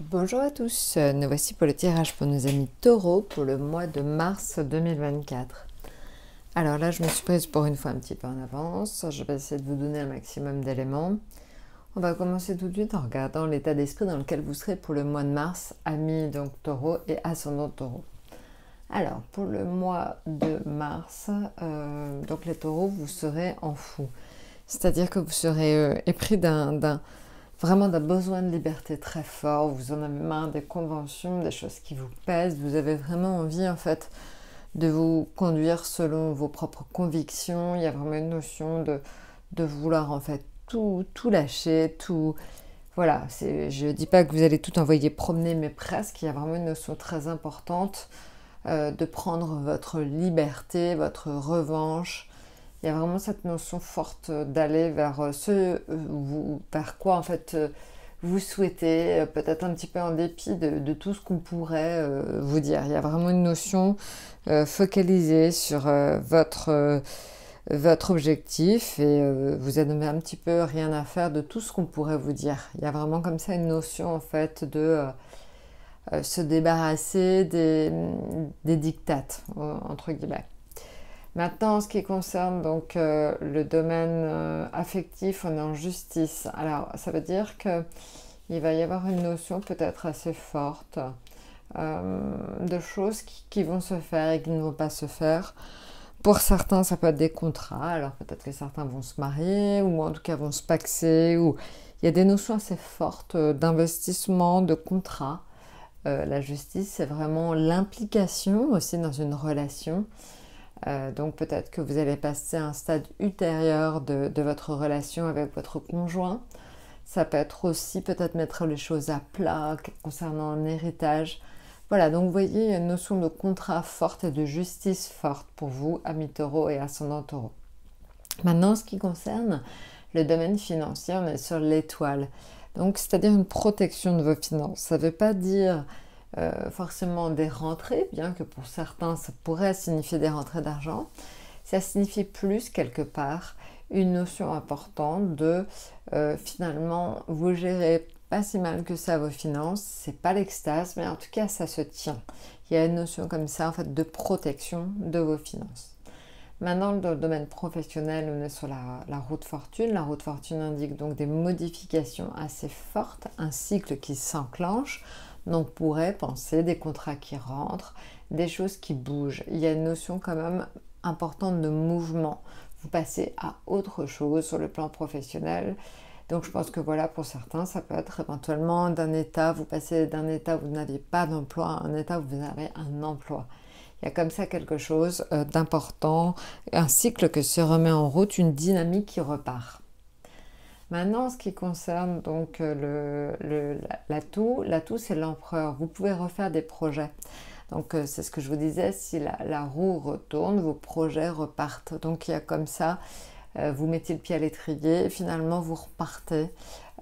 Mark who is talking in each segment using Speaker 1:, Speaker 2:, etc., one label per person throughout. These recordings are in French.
Speaker 1: Bonjour à tous, nous voici pour le tirage pour nos amis taureaux pour le mois de mars 2024. Alors là, je me suis prise pour une fois un petit peu en avance, je vais essayer de vous donner un maximum d'éléments. On va commencer tout de suite en regardant l'état d'esprit dans lequel vous serez pour le mois de mars, amis donc taureau et ascendant taureau. Alors, pour le mois de mars, donc les taureaux, vous serez en fou. C'est-à-dire que vous serez épris vraiment d'un besoin de liberté très fort, vous en avez marre des conventions, des choses qui vous pèsent, vous avez vraiment envie en fait de vous conduire selon vos propres convictions, il y a vraiment une notion de vouloir en fait tout lâcher, tout... Voilà, je ne dis pas que vous allez tout envoyer promener, mais presque, il y a vraiment une notion très importante de prendre votre liberté, votre revanche. Il y a vraiment cette notion forte d'aller vers vers quoi en fait vous souhaitez, peut-être un petit peu en dépit de tout ce qu'on pourrait vous dire. Il y a vraiment une notion focalisée sur votre objectif et vous en avez un petit peu rien à faire de tout ce qu'on pourrait vous dire. Il y a vraiment comme ça une notion en fait de se débarrasser des dictates, entre guillemets. Maintenant, en ce qui concerne donc le domaine affectif, on est en justice. Alors, ça veut dire qu'il va y avoir une notion peut-être assez forte de choses qui vont se faire et qui ne vont pas se faire. Pour certains, ça peut être des contrats. Alors, peut-être que certains vont se marier ou en tout cas vont se paxer. Ou... Il y a des notions assez fortes d'investissement, de contrat. La justice, c'est vraiment l'implication aussi dans une relation. Donc peut-être que vous allez passer à un stade ultérieur de votre relation avec votre conjoint. Ça peut être aussi peut-être mettre les choses à plat concernant un héritage. Voilà, donc vous voyez, il y a une notion de contrat forte et de justice forte pour vous, amis taureaux et ascendant taureau. Maintenant, en ce qui concerne le domaine financier, on est sur l'étoile. Donc c'est-à-dire une protection de vos finances. Ça ne veut pas dire... forcément des rentrées, bien que pour certains ça pourrait signifier des rentrées d'argent, ça signifie plus quelque part une notion importante de finalement vous gérez pas si mal que ça vos finances, c'est pas l'extase, mais en tout cas ça se tient. Il y a une notion comme ça en fait de protection de vos finances. Maintenant, dans le domaine professionnel, on est sur la roue de fortune. La roue de fortune indique donc des modifications assez fortes, un cycle qui s'enclenche. Donc, on pourrait penser des contrats qui rentrent, des choses qui bougent. Il y a une notion quand même importante de mouvement. Vous passez à autre chose sur le plan professionnel. Donc, je pense que voilà, pour certains, ça peut être éventuellement d'un état, vous passez d'un état où vous n'avez pas d'emploi à un état où vous avez un emploi. Il y a comme ça quelque chose d'important, un cycle qui se remet en route, une dynamique qui repart. Maintenant, en ce qui concerne donc l'atout c'est l'empereur. Vous pouvez refaire des projets. Donc c'est ce que je vous disais, si la roue retourne, vos projets repartent. Donc il y a comme ça, vous mettez le pied à l'étrier et finalement vous repartez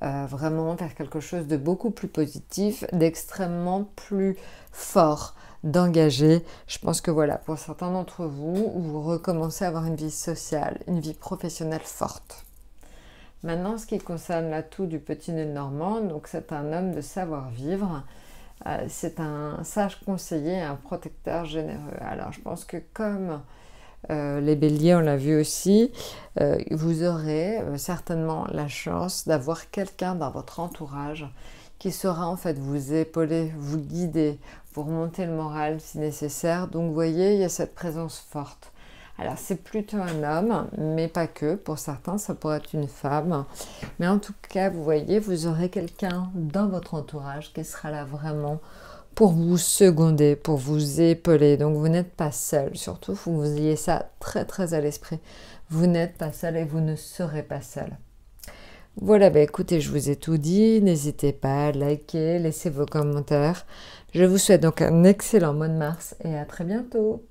Speaker 1: vraiment vers quelque chose de beaucoup plus positif, d'extrêmement plus fort, d'engagé. Je pense que voilà, pour certains d'entre vous, vous recommencez à avoir une vie sociale, une vie professionnelle forte. Maintenant, ce qui concerne l'atout du petit nœud normand, donc c'est un homme de savoir-vivre, c'est un sage conseiller, un protecteur généreux. Alors, je pense que comme les béliers, on l'a vu aussi, vous aurez certainement la chance d'avoir quelqu'un dans votre entourage qui saura en fait vous épauler, vous guider, vous remonter le moral si nécessaire. Donc vous voyez, il y a cette présence forte. Alors c'est plutôt un homme, mais pas que. Pour certains, ça pourrait être une femme. Mais en tout cas, vous voyez, vous aurez quelqu'un dans votre entourage qui sera là vraiment pour vous seconder, pour vous épauler. Donc vous n'êtes pas seul. Surtout, il faut que vous ayez ça très très à l'esprit. Vous n'êtes pas seul et vous ne serez pas seul. Voilà, bah écoutez, je vous ai tout dit. N'hésitez pas à liker, laissez vos commentaires. Je vous souhaite donc un excellent mois de mars et à très bientôt.